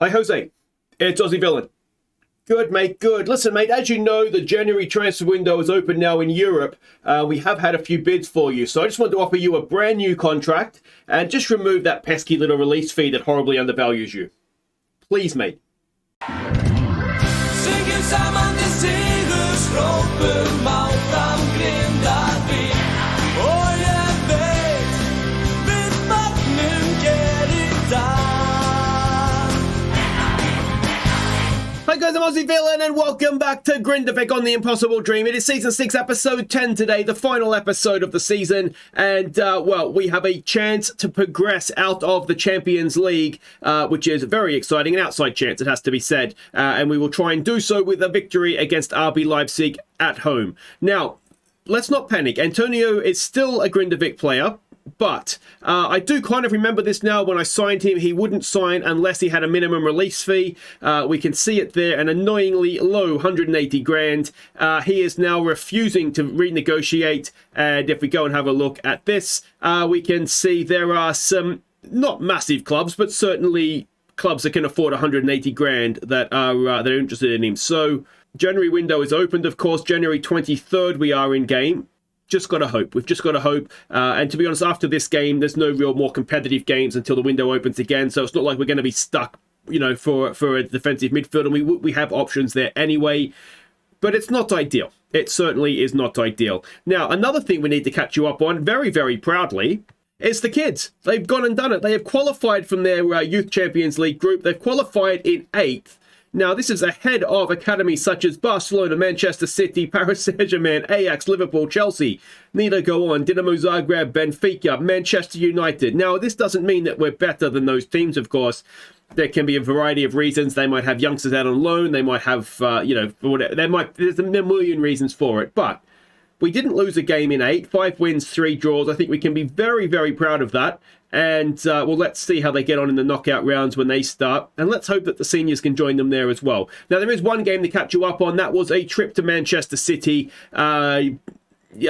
Hi, Jose. It's Aussie Villain. Good, mate, good. Listen, mate, as you know, the January transfer window is open now in Europe. We have had a few bids for you, so I just want to offer you a brand new contract and just remove that pesky little release fee that horribly undervalues you. Please, mate. Hi guys, I'm Aussie Villain and welcome back to Grindavik on The Impossible Dream. It is Season 6, Episode 10 today, the final episode of the season. And, well, we have a chance to progress out of the Champions League, which is very exciting. An outside chance, it has to be said. And we will try and do so with a victory against RB Leipzig at home. Now, let's not panic. Antonio is still a Grindavik player. But I do kind of remember this now. When I signed him, he wouldn't sign unless he had a minimum release fee. We can see it there, an annoyingly low 180 grand. He is now refusing to renegotiate. And if we go and have a look at this, we can see there are some not massive clubs, but certainly clubs that can afford 180 grand that are interested in him. So January window is opened, of course. January 23rd, we are in game. Just got to hope. We've just got to hope. And to be honest, after this game, there's no real more competitive games until the window opens again. So it's not like we're going to be stuck, you know, for a defensive midfield. And we have options there anyway. But it's not ideal. It certainly is not ideal. Now, another thing we need to catch you up on, very, very proudly, is the kids. They've gone and done it. They have qualified from their Youth Champions League group. They've qualified in 8th. Now, this is ahead of academies such as Barcelona, Manchester City, Paris Saint-Germain, Ajax, Liverpool, Chelsea. Need to go on. Dinamo Zagreb, Benfica, Manchester United. Now, this doesn't mean that we're better than those teams, of course. There can be a variety of reasons. They might have youngsters out on loan. They might have, whatever. There's a million reasons for it. But we didn't lose a game in 8. 5 wins, 3 draws. I think we can be very, very proud of that. And, well, let's see how they get on in the knockout rounds when they start. And let's hope that the seniors can join them there as well. Now, there is one game to catch you up on. That was a trip to Manchester City. Yeah,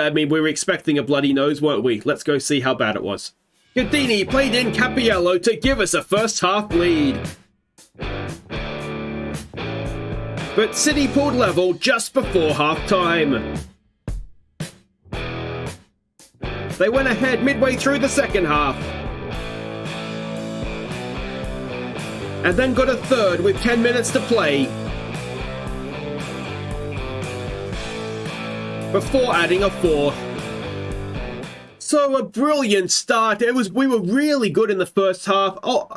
I mean, we were expecting a bloody nose, weren't we? Let's go see how bad it was. Godini played in Cappiello to give us a first-half lead. But City pulled level just before half-time. They went ahead midway through the second half. And then got a third with 10 minutes to play. Before adding a fourth. So a brilliant start. We were really good in the first half. Oh,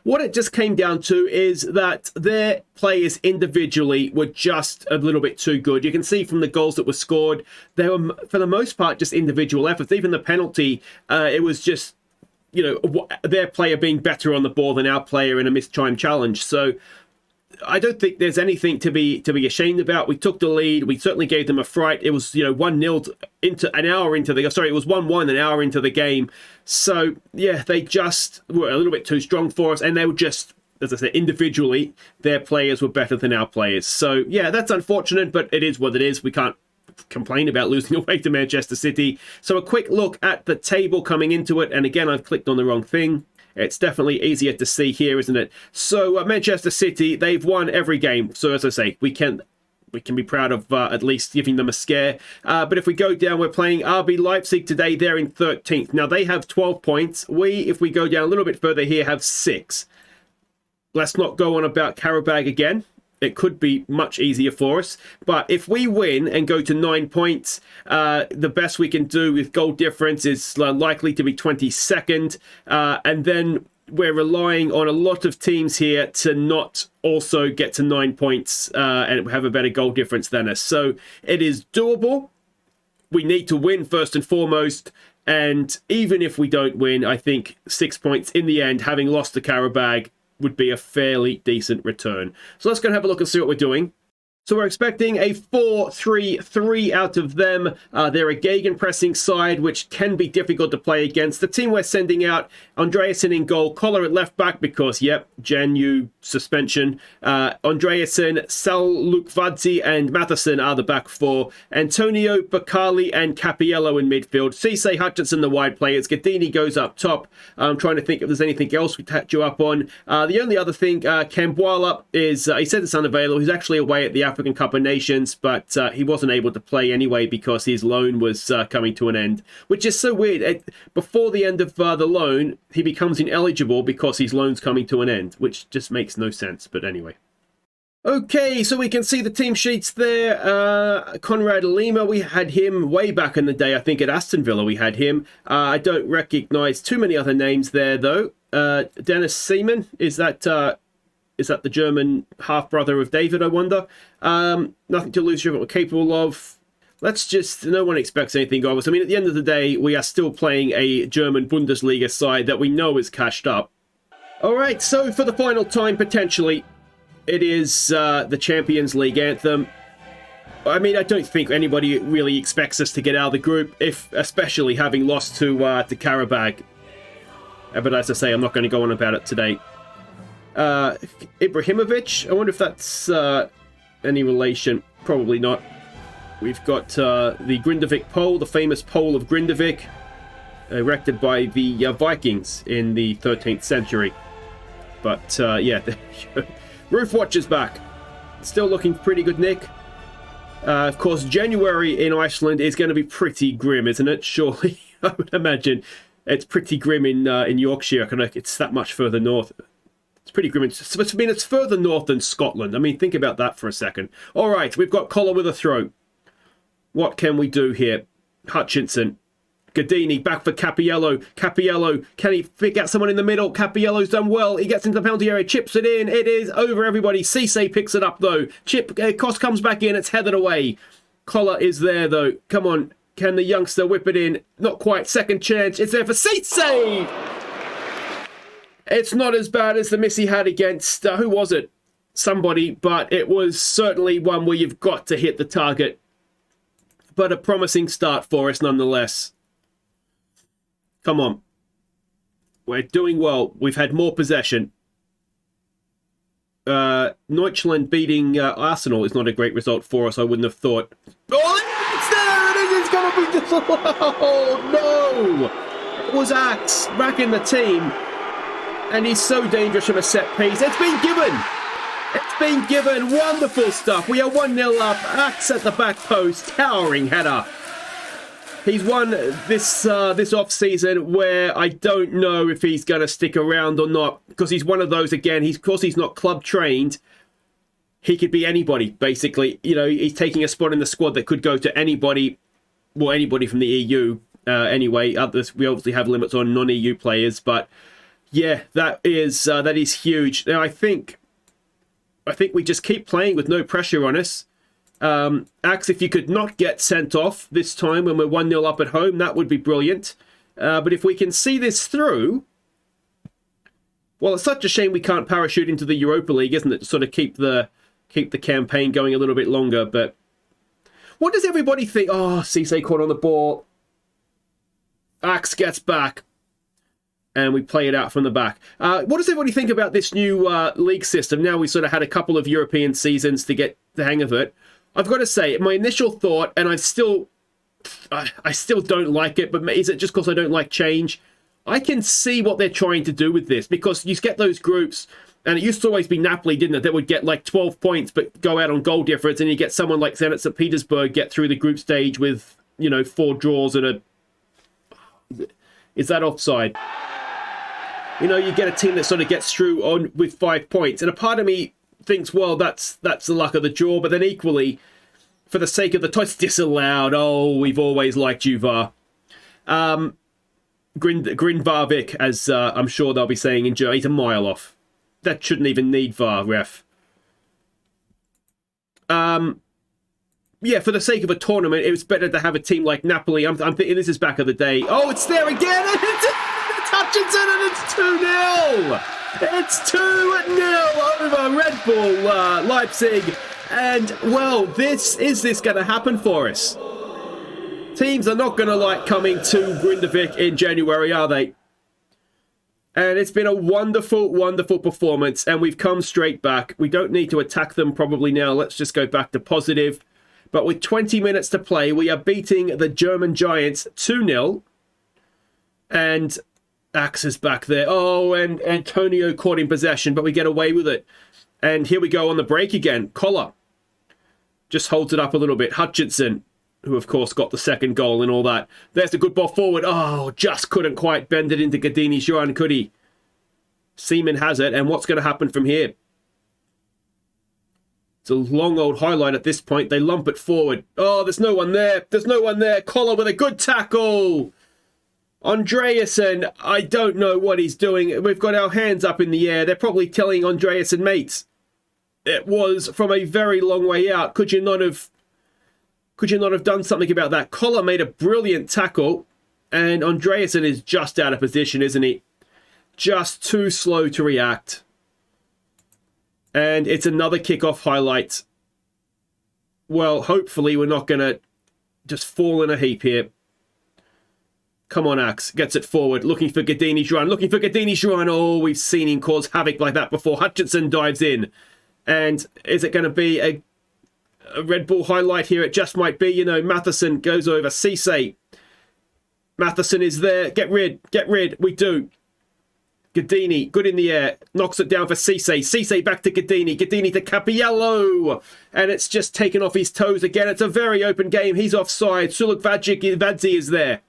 what it just came down to is that their players individually were just a little bit too good. You can see from the goals that were scored, they were, for the most part, just individual efforts. Even the penalty, it was just, you know, their player being better on the ball than our player in a missed time challenge. So I don't think there's anything to be ashamed about. We took the lead. We certainly gave them a fright. It was, 1-0 into an hour into the... Sorry, it was 1-1 an hour into the game. So, yeah, they just were a little bit too strong for us. And they were just, as I said, individually, their players were better than our players. So, yeah, that's unfortunate, but it is what it is. We can't complain about losing away to Manchester City. So a quick look at the table coming into it. And again, I've clicked on the wrong thing. It's definitely easier to see here, isn't it? So Manchester City, they've won every game. So as I say, we can be proud of at least giving them a scare. But if we go down, we're playing RB Leipzig today. They're in 13th. Now, they have 12 points. If we go down a little bit further here, have 6. Let's not go on about Karabag again. It could be much easier for us. But if we win and go to 9 points, the best we can do with goal difference is likely to be 22nd. And then we're relying on a lot of teams here to not also get to 9 points and have a better goal difference than us. So it is doable. We need to win first and foremost. And even if we don't win, I think 6 points in the end, having lost to Karabag, would be a fairly decent return. So let's go and have a look and see what we're doing. So we're expecting a 4-3-3 out of them. They're a gegenpressing side, which can be difficult to play against. The team we're sending out, Andreasen in goal, Collar at left back because, yep, Janu suspension. Andreasen, Salukvadze and Matheson are the back four. Antonio, Bakali and Capiello in midfield. Cisse, Hutchinson, the wide players. Gadini goes up top. I'm trying to think if there's anything else we catch you up on. The only other thing, Cambuala is, he said it's unavailable. He's actually away at the African Cup of Nations, but he wasn't able to play anyway because his loan was coming to an end, which is so weird. Before the end of the loan, he becomes ineligible because his loan's coming to an end, which just makes no sense, but anyway. Okay, so we can see the team sheets there. Conrad Lima, we had him way back in the day. I think at Aston Villa we had him. I don't recognise too many other names there, though. Dennis Seaman, is that the German half-brother of David, I wonder? Nothing to lose, what we're capable of. No one expects anything of us. I mean, at the end of the day, we are still playing a German Bundesliga side that we know is cashed up. All right, so for the final time, potentially, it is the Champions League anthem. I mean, I don't think anybody really expects us to get out of the group, especially having lost to Karabag. But as I say, I'm not going to go on about it today. Ibrahimovic, I wonder if that's any relation. Probably not. We've got the Grindavik pole, the famous pole of Grindavik, erected by the Vikings in the 13th century. But yeah, Roof Watch is back. Still looking pretty good, Nick. Of course, January in Iceland is going to be pretty grim, isn't it? Surely, I would imagine it's pretty grim in Yorkshire. It's that much further north. It's pretty grim. It's further north than Scotland. I mean, think about that for a second. All right, we've got Collar with a throw. What can we do here? Hutchinson. Gadini, back for Capiello. Capiello, can he pick out someone in the middle? Capiello's done well. He gets into the penalty area, chips it in. It is over everybody. Cisse picks it up, though. Koss comes back in. It's headed away. Collar is there, though. Come on. Can the youngster whip it in? Not quite. Second chance. It's there for Cisse! It's not as bad as the miss he had against, who was it? Somebody, but it was certainly one where you've got to hit the target. But a promising start for us nonetheless. Come on. We're doing well. We've had more possession. Deutschland beating Arsenal is not a great result for us, I wouldn't have thought. Oh, it's there! It's going to be disallowed! Oh, no! It was Axe back in the team. And he's so dangerous from a set piece. It's been given! It's been given! Wonderful stuff. We are 1-0 up. Axe at the back post. Towering header. He's won this off-season where I don't know if he's going to stick around or not. Because he's one of those, again, of course he's not club-trained. He could be anybody, basically. You know, he's taking a spot in the squad that could go to anybody. Well, anybody from the EU, anyway. Others, we obviously have limits on non-EU players, but... yeah, that is huge. Now, I think we just keep playing with no pressure on us. Axe, if you could not get sent off this time when we're 1-0 up at home, that would be brilliant. But if we can see this through... well, it's such a shame we can't parachute into the Europa League, isn't it? To sort of keep the campaign going a little bit longer. But what does everybody think? Oh, Cisse caught on the ball. Axe gets back. And we play it out from the back. What does everybody think about this new league system? Now we've sort of had a couple of European seasons to get the hang of it. I've got to say, my initial thought, and I still don't like it, but is it just because I don't like change? I can see what they're trying to do with this, because you get those groups, and it used to always be Napoli, didn't it? That would get like 12 points, but go out on goal difference, and you get someone like Zenit St. Petersburg get through the group stage with, 4 draws and a... is that offside? You get a team that sort of gets through with 5 points. And a part of me thinks, well, that's the luck of the draw. But then equally, for the sake of the toss, disallowed. Oh, we've always liked you, VAR. Grindavik, as I'm sure they'll be saying in Germany, he's a mile off. That shouldn't even need VAR, ref. Yeah, for the sake of a tournament, it was better to have a team like Napoli. I'm thinking this is back of the day. Oh, it's there again! Hutchinson, and it's 2-0! It's 2-0 over Red Bull Leipzig. And, well, is this going to happen for us? Teams are not going to like coming to Grindavik in January, are they? And it's been a wonderful, wonderful performance, and we've come straight back. We don't need to attack them probably now. Let's just go back to positive. But with 20 minutes to play, we are beating the German Giants 2-0. And Axe is back there. Oh, and Antonio caught in possession, but we get away with it. And here we go on the break again. Collar just holds it up a little bit. Hutchinson, who of course got the second goal and all that. There's the good ball forward. Oh, just couldn't quite bend it into Gadini's run, could he? Seaman has it, and what's going to happen from here? It's a long old highlight at this point. They lump it forward. Oh, there's no one there. There's no one there. Collar with a good tackle. Andreasen, I don't know what he's doing. We've got our hands up in the air. They're probably telling Andreasen, mates, it was from a very long way out. Could you not have done something about that? Collar made a brilliant tackle, and Andreasen is just out of position, isn't he? Just too slow to react. And it's another kickoff highlight. Well, hopefully we're not going to just fall in a heap here. Come on, Axe. Gets it forward. Looking for Gadini's run. Looking for Gadini's run. Oh, we've seen him cause havoc like that before. Hutchinson dives in. And is it going to be a Red Bull highlight here? It just might be. You know, Matheson goes over. Cisse. Matheson is there. Get rid. Get rid. We do. Gadini, good in the air. Knocks it down for Cisse. Cisse back to Gadini. Gadini to Capiello. And it's just taken off his toes again. It's a very open game. He's offside. Suluk Vadzi is there.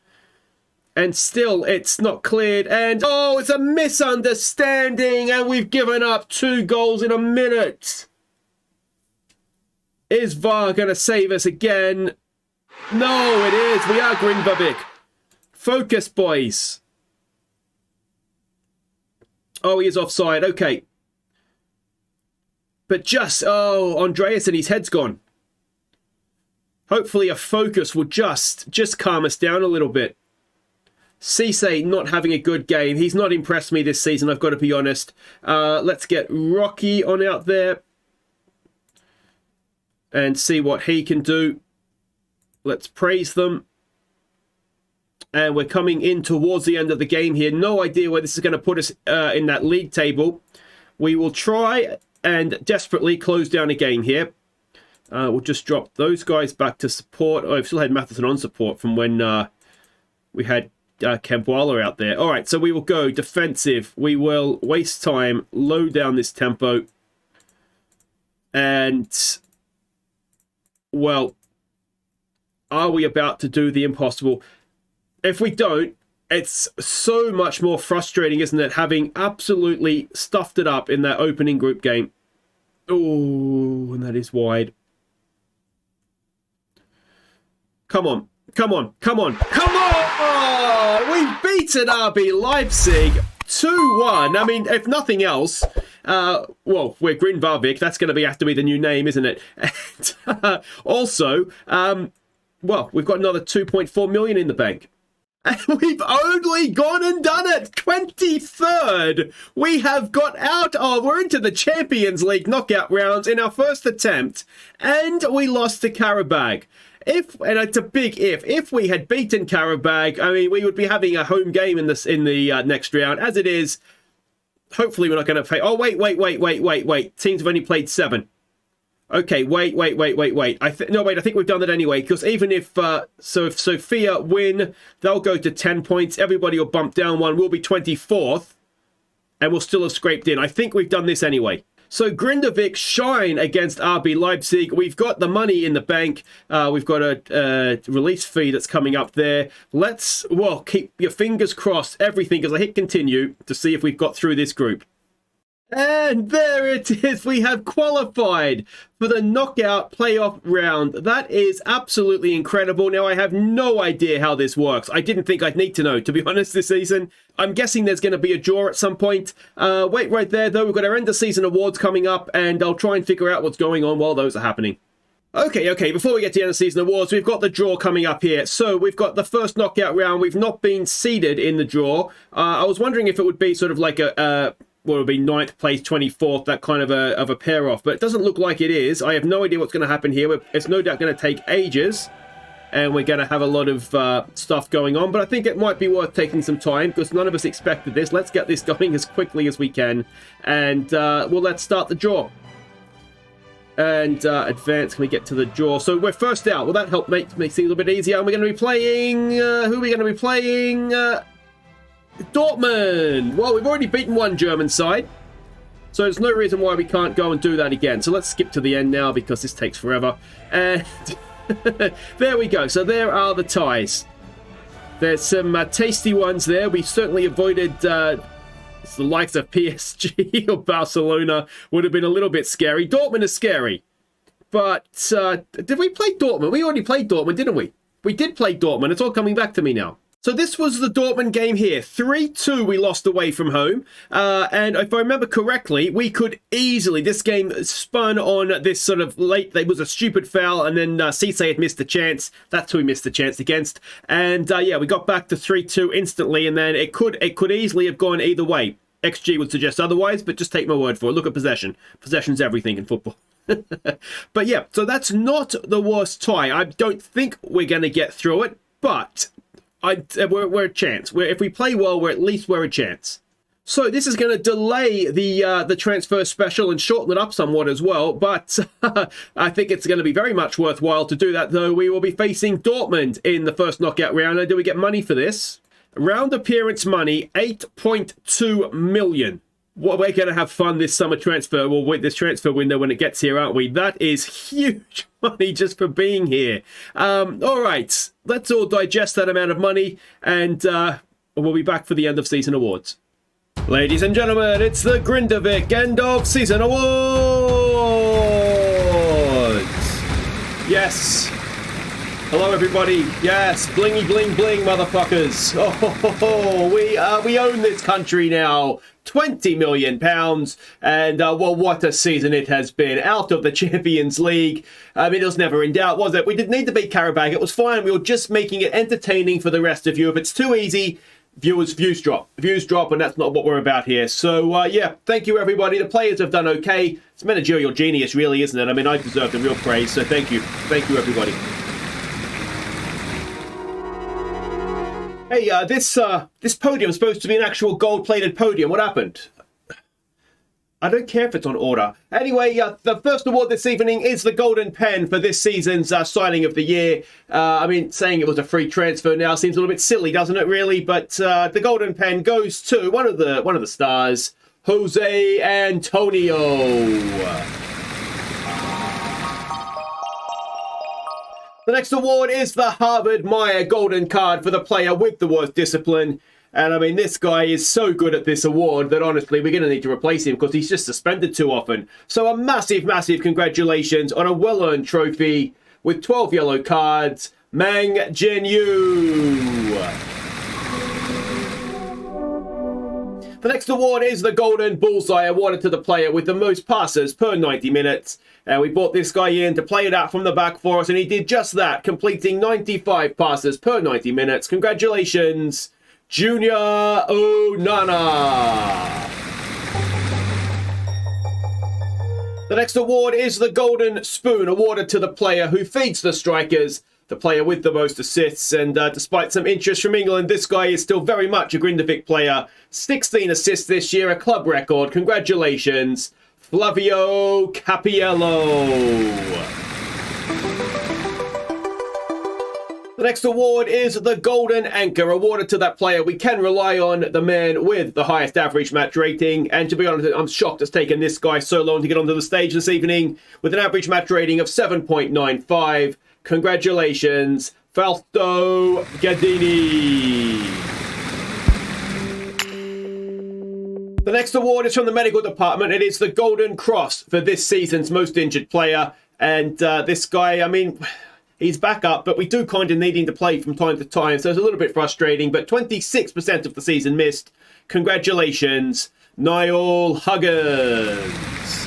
And still, it's not cleared. And, oh, it's a misunderstanding. And we've given up 2 goals in a minute. Is VAR going to save us again? No, it is. We are Grindavik. Focus, boys. Oh, he is offside. Okay. But just, oh, Andreas and his head's gone. Hopefully a focus will just calm us down a little bit. Cisse not having a good game. He's not impressed me this season, I've got to be honest. Let's get Rocky on out there and see what he can do. Let's praise them. And we're coming in towards the end of the game here. No idea where this is going to put us in that league table. We will try and desperately close down a game here. We'll just drop those guys back to support. Oh, I've still had Matheson on support from when we had Kembwala out there. All right, so we will go defensive. We will waste time, low down this tempo. And, well, are we about to do the impossible? If we don't, it's so much more frustrating, isn't it? Having absolutely stuffed it up in that opening group game. Oh, and that is wide. Come on. Come on. Come on. Come on! We've beaten RB Leipzig 2-1. I mean, if nothing else, well, we're Grindavik. That's going to have to be the new name, isn't it? And, also, well, we've got another 2.4 million in the bank. And we've only gone and done it. 23rd. We have got out of, we're into the Champions League knockout rounds in our first attempt. And we lost to Karabag. And it's a big if we had beaten Karabag, I mean, we would be having a home game in the next round. As it is, hopefully we're not going to play. Oh, wait. Teams have only played 7. Okay, wait. I think we've done that anyway, because even if if Sofia win, they'll go to 10 points. Everybody will bump down 1. We'll be 24th, and we'll still have scraped in. I think we've done this anyway. So Grindavik shine against RB Leipzig. We've got the money in the bank. We've got a release fee that's coming up there. Let's, well, keep your fingers crossed, everything, as I hit continue to see if we've got through this group. And there it is. We have qualified for the knockout playoff round. That is absolutely incredible. Now, I have no idea how this works. I didn't think I'd need to know, to be honest, this season. I'm guessing there's going to be a draw at some point. Wait right there, though. We've got our end of season awards coming up, and I'll try and figure out what's going on while those are happening. Okay, before we get to the end of season awards, we've got the draw coming up here. So we've got the first knockout round. We've not been seeded in the draw. I was wondering if it would be sort of like a what would be 9th place, 24th, that kind of a pair off. But it doesn't look like it is. I have no idea what's going to happen here. It's no doubt going to take ages. And we're going to have a lot of stuff going on. But I think it might be worth taking some time because none of us expected this. Let's get this going as quickly as we can. And, well, let's start the draw. And advance, can we get to the draw? So we're first out. Will that help make things a little bit easier? And we're going to be playing... who are we going to be playing? Dortmund. Well, we've already beaten one German side. So there's no reason why we can't go and do that again. So let's skip to the end now because this takes forever. And... there we go. So there are the ties. There's some tasty ones there. We certainly avoided the likes of PSG or Barcelona. Would have been a little bit scary. Dortmund is scary. But did we play Dortmund? We already played Dortmund, didn't we? We did play Dortmund. It's all coming back to me now. So this was the Dortmund game here. 3-2 we lost away from home. And if I remember correctly, we could easily... This game spun on this sort of late... It was a stupid foul, and then Cisse had missed the chance. That's who we missed the chance against. And yeah, we got back to 3-2 instantly, and then it could easily have gone either way. XG would suggest otherwise, but just take my word for it. Look at possession. Possession's everything in football. But yeah, so that's not the worst tie. I don't think we're going to get through it, but... we're a chance. If we play well, we're a chance. So this is going to delay the transfer special and shorten it up somewhat as well. But I think it's going to be very much worthwhile to do that, though. We will be facing Dortmund in the first knockout round. And do we get money for this? Round appearance money, 8.2 million. Well, we're going to have fun this summer transfer, well, with this transfer window when it gets here, aren't we? That is huge money just for being here. All right, let's all digest that amount of money, and we'll be back for the end of season awards. Ladies and gentlemen, it's the Grindavik end of season awards. Yes. Hello, everybody. Yes, blingy, bling, bling, motherfuckers. Oh, we own this country now. £20 million, and well, what a season it has been. Out of the Champions League. I mean, it was never in doubt, was it? We didn't need to beat Karabag. It was fine. We were just making it entertaining for the rest of you. If it's too easy, views drop. Views drop, and that's not what we're about here. So, yeah, thank you, everybody. The players have done okay. It's managerial genius, really, isn't it? I mean, I deserve the real praise, so thank you. Thank you, everybody. Hey, this podium is supposed to be an actual gold-plated podium. What happened? I don't care if it's on order. Anyway, the first award this evening is the Golden Pen for this season's signing of the year. I mean, saying it was a free transfer now seems a little bit silly, doesn't it, really? But the Golden Pen goes to one of the stars, Jose Antonio. The next award is the Harvard Meyer Golden Card for the player with the worst discipline. And I mean, this guy is so good at this award that honestly, we're going to need to replace him because he's just suspended too often. So a massive, massive congratulations on a well-earned trophy with 12 yellow cards, Mang Jinyu. The next award is the Golden Bullseye, awarded to the player with the most passes per 90 minutes. And we brought this guy in to play it out from the back for us, and he did just that, completing 95 passes per 90 minutes. Congratulations, Junior Onana. The next award is the Golden Spoon, awarded to the player who feeds the strikers, the player with the most assists. And despite some interest from England, this guy is still very much a Grindavik player. 16 assists this year, a club record. Congratulations, Flavio Capiello. The next award is the Golden Anchor, awarded to that player we can rely on, the man with the highest average match rating. And to be honest, I'm shocked it's taken this guy so long to get onto the stage this evening with an average match rating of 7.95. Congratulations, Fausto Gadini. The next award is from the medical department. It is the Golden Cross for this season's most injured player. And this guy, I mean, he's back up, but we do kind of need him to play from time to time. So it's a little bit frustrating, but 26% of the season missed. Congratulations, Niall Huggins.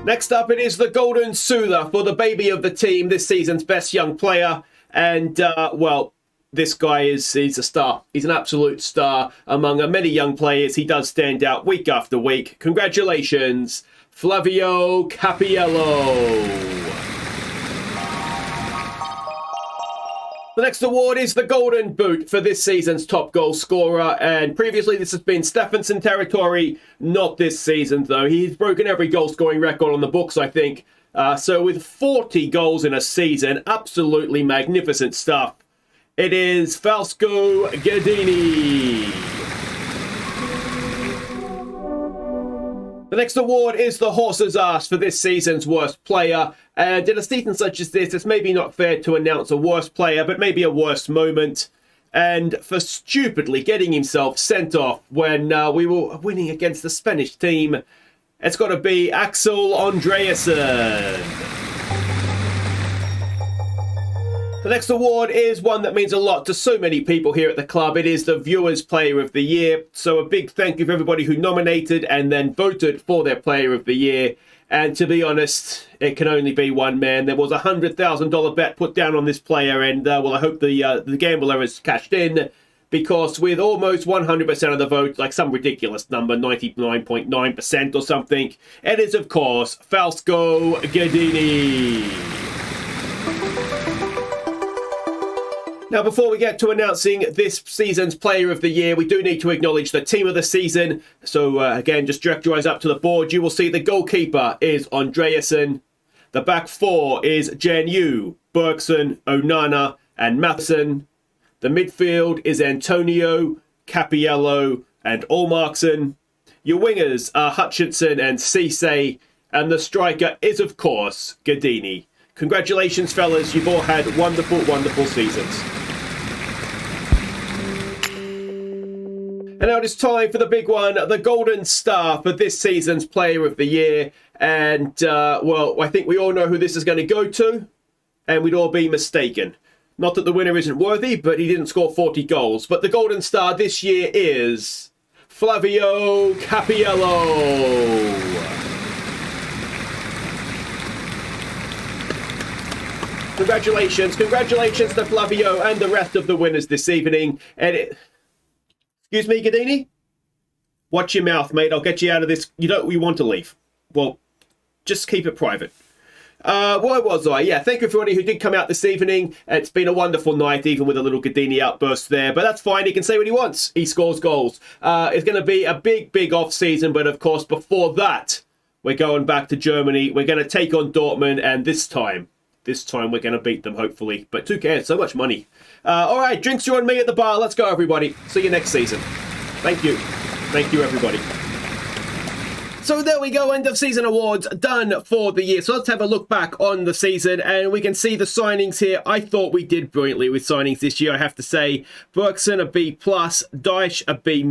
Next up, it is the Golden Soother for the baby of the team, this season's best young player. And, well, this guy he's a star. He's an absolute star among many young players. He does stand out week after week. Congratulations, Flavio Cappiello. The next award is the Golden Boot for this season's top goal scorer, and previously this has been Stephenson territory, not this season though. He's broken every goal scoring record on the books, I think. So with 40 goals in a season, absolutely magnificent stuff. It is Fausto Guedini. The next award is the Horse's Ass for this season's worst player. And in a season such as this, it's maybe not fair to announce a worst player, but maybe a worst moment. And for stupidly getting himself sent off when we were winning against the Spanish team, it's got to be Axel Andreasen. The next award is one that means a lot to so many people here at the club. It is the Viewers' Player of the Year. So a big thank you for everybody who nominated and then voted for their Player of the Year. And to be honest, it can only be one man. There was a $100,000 bet put down on this player, and well, I hope the gambler has cashed in, because with almost 100% of the vote, like some ridiculous number, 99.9% or something, it is of course Fausto Guedini. Now, before we get to announcing this season's Player of the Year, we do need to acknowledge the Team of the Season. So, again, just direct your eyes up to the board. You will see the goalkeeper is Andreasen. The back four is Janu, Bergson, Onana, and Matheson. The midfield is Antonio, Cappiello, and Olmarkson. Your wingers are Hutchinson and Cisse. And the striker is, of course, Guedini. Congratulations, fellas. You've all had wonderful, wonderful seasons. And now it is time for the big one, the Golden Star for this season's Player of the Year. And, well, I think we all know who this is going to go to, and we'd all be mistaken. Not that the winner isn't worthy, but he didn't score 40 goals. But the Golden Star this year is Flavio Cappiello. Congratulations to Flavio and the rest of the winners this evening. And excuse me, Guedini? Watch your mouth, mate. I'll get you out of this. You want to leave. Well, just keep it private. Where was I? Yeah, thank you everybody who did come out this evening. It's been a wonderful night, even with a little Guedini outburst there. But that's fine. He can say what he wants. He scores goals. It's going to be a big, big off-season. But, of course, before that, we're going back to Germany. We're going to take on Dortmund. And this time we're going to beat them, hopefully. But who cares? So much money. All right, drinks are on me at the bar. Let's go, everybody. See you next season. Thank you. Thank you, everybody. So there we go, end of season awards done for the year. So let's have a look back on the season, and we can see the signings here. I thought we did brilliantly with signings this year, I have to say. Bergson a B+, Dyche a B-,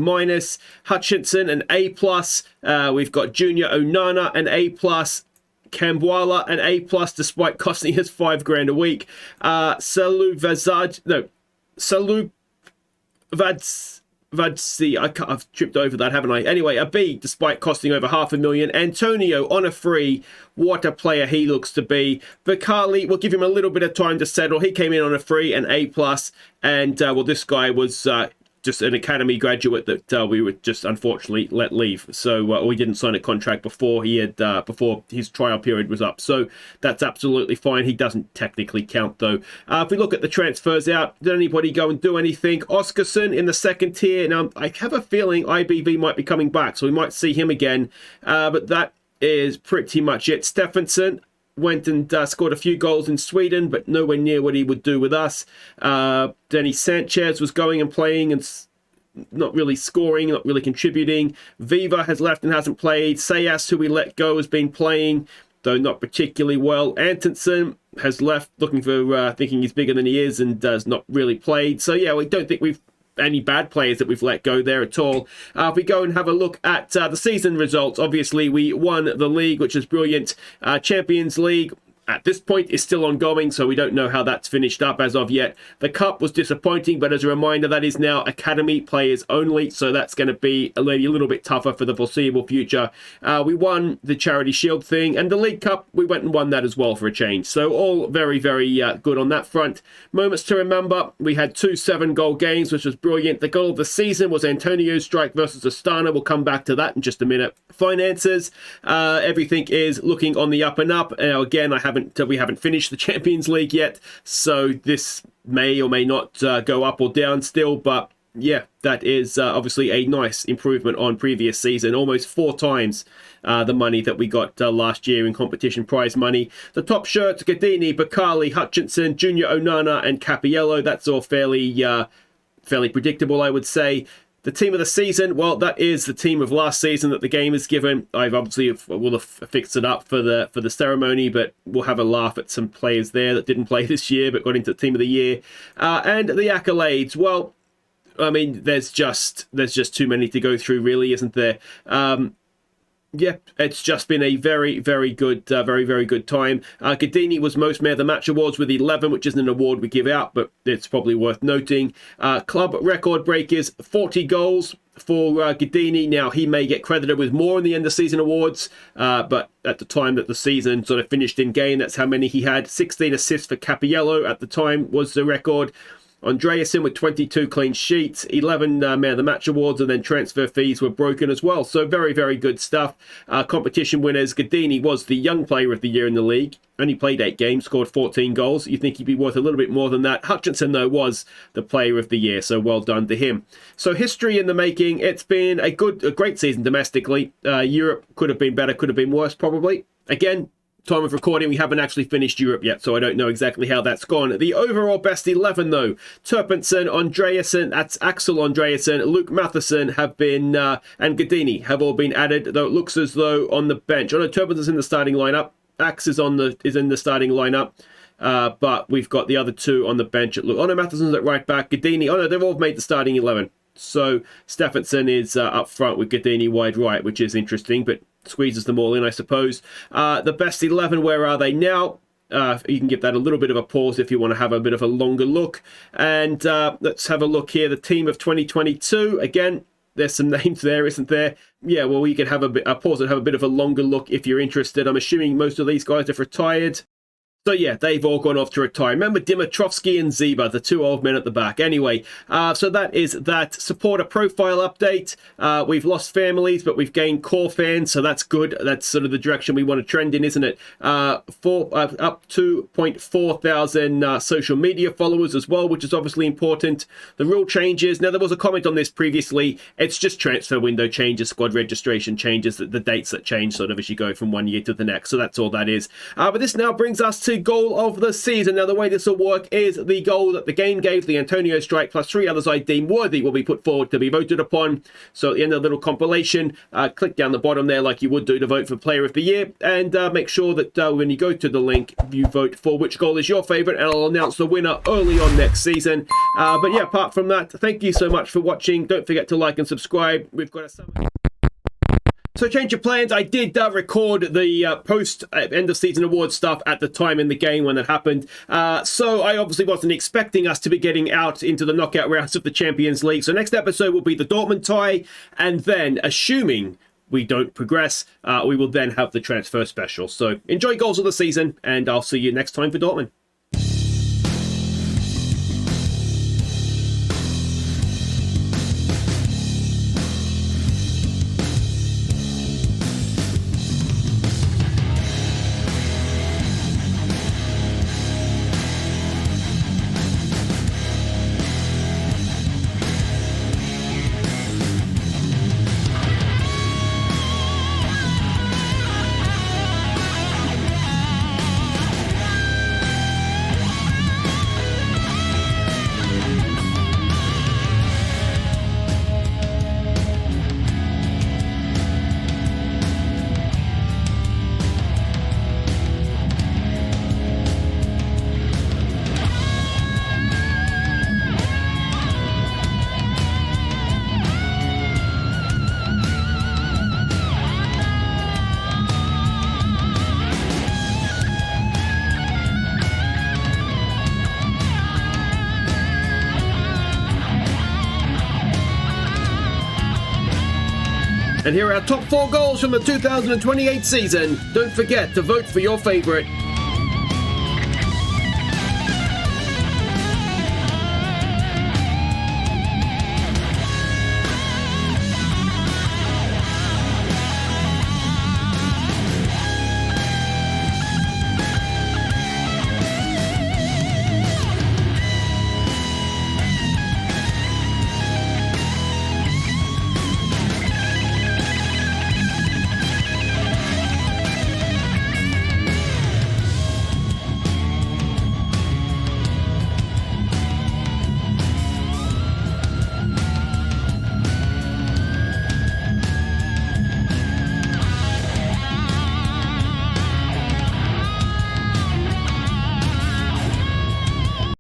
Hutchinson an A+, we've got Junior Onana an A+, Cambuala an A+, despite costing us $5,000 a week. I've tripped over that, haven't I? Anyway, a B, despite costing over $500,000. Antonio on a free. What a player he looks to be. Vicali, we'll give him a little bit of time to settle. He came in on a free, an A+. And, well, this guy was just an academy graduate that we would just unfortunately let leave. So we didn't sign a contract before before his trial period was up. So that's absolutely fine. He doesn't technically count though. If we look at the transfers out, did anybody go and do anything? Oscarson in the second tier. Now I have a feeling IBV might be coming back, so we might see him again. But that is pretty much it. Stephenson went and scored a few goals in Sweden, but nowhere near what he would do with us. Denny Sanchez was going and playing and not really scoring, not really contributing. Viva has left and hasn't played. Sayas, who we let go, has been playing, though not particularly well. Antonsen has left, looking for thinking he's bigger than he is, and does not really played. So yeah, we don't think we've any bad players that we've let go there at all. If we go and have a look at the season results, obviously we won the league, which is brilliant. Champions League, at this point is still ongoing, so we don't know how that's finished up as of yet. The Cup was disappointing, but as a reminder, that is now academy players only, so that's going to be maybe a little bit tougher for the foreseeable future. We won the Charity Shield thing, and the League Cup, we went and won that as well for a change. So all very, very good on that front. Moments to remember, we had 2 7-goal games, which was brilliant. The goal of the season was Antonio's strike versus Astana. We'll come back to that in just a minute. Finances, everything is looking on the up and up. Now, again, we haven't finished the Champions League yet, so this may or may not go up or down still, but yeah, that is obviously a nice improvement on previous season, almost 4 times the money that we got last year in competition prize money. The top shirts, Gadini, Bakali, Hutchinson, Junior Onana and Capiello, that's all fairly predictable, I would say. The team of the season, well, that is the team of last season that the game is given. I've obviously will have fixed it up for the ceremony, but we'll have a laugh at some players there that didn't play this year but got into the team of the year. And the accolades, well, I mean, there's just too many to go through, really, isn't there? Yeah, it's just been a very, very good time. Gadini was most man of the match awards with 11, which isn't an award we give out, but it's probably worth noting. Club record breakers, 40 goals for Gadini. Now, he may get credited with more in the end of season awards, but at the time that the season sort of finished in game, that's how many he had. 16 assists for Capiello at the time was the record. Andreasen with 22 clean sheets, 11 man of the match awards, and then transfer fees were broken as well. So very, very good stuff. Competition winners, Gadini was the young player of the year in the league. Only played 8 games, scored 14 goals. You'd think he'd be worth a little bit more than that. Hutchinson, though, was the player of the year, so well done to him. So history in the making. It's been a great season domestically. Europe could have been better, could have been worse, probably. Again, time of recording, we haven't actually finished Europe yet, so I don't know exactly how that's gone. The overall best 11, though, Turpinson, Andreasen, that's Axel Andreasen, Luke Matheson have been, and Gadini have all been added, though it looks as though on the bench. Oh no, Turpinson's in the starting lineup, Axe is in the starting lineup, but we've got the other 2 on the bench. Oh no, Matheson's at right back, Gadini, oh no, they've all made the starting 11. So Stephenson is up front with Gadini wide right, which is interesting, but squeezes them all in, I suppose. The best 11, where are they now? You can give that a little bit of a pause if you want to have a bit of a longer look. And let's have a look here. The team of 2022, again, there's some names there, isn't there? Yeah, well, we can have a pause and have a bit of a longer look if you're interested. I'm assuming most of these guys have retired. So yeah, they've all gone off to retire. Remember Dimitrovsky and Ziba, the 2 old men at the back. Anyway, so that is that. Supporter profile update. We've lost families, but we've gained core fans, so that's good. That's sort of the direction we want to trend in, isn't it? Up 2.4 thousand social media followers as well, which is obviously important. The rule changes. Now, there was a comment on this previously. It's just transfer window changes, squad registration changes, the dates that change sort of as you go from one year to the next. So that's all that is. But this now brings us to goal of the season. Now, the way this will work is the goal that the game gave, the Antonio strike, plus 3 others I deem worthy, will be put forward to be voted upon. So at the end of the little compilation, click down the bottom there like you would do to vote for Player of the Year, and make sure that when you go to the link, you vote for which goal is your favourite, and I'll announce the winner early on next season. But yeah, apart from that, thank you so much for watching. Don't forget to like and subscribe. We've got a summer. So change of plans. I did record the post end of season award stuff at the time in the game when that happened. So I obviously wasn't expecting us to be getting out into the knockout rounds of the Champions League. So next episode will be the Dortmund tie, and then assuming we don't progress, we will then have the transfer special. So enjoy goals of the season, and I'll see you next time for Dortmund. And here are our top 4 goals from the 2028 season. Don't forget to vote for your favourite.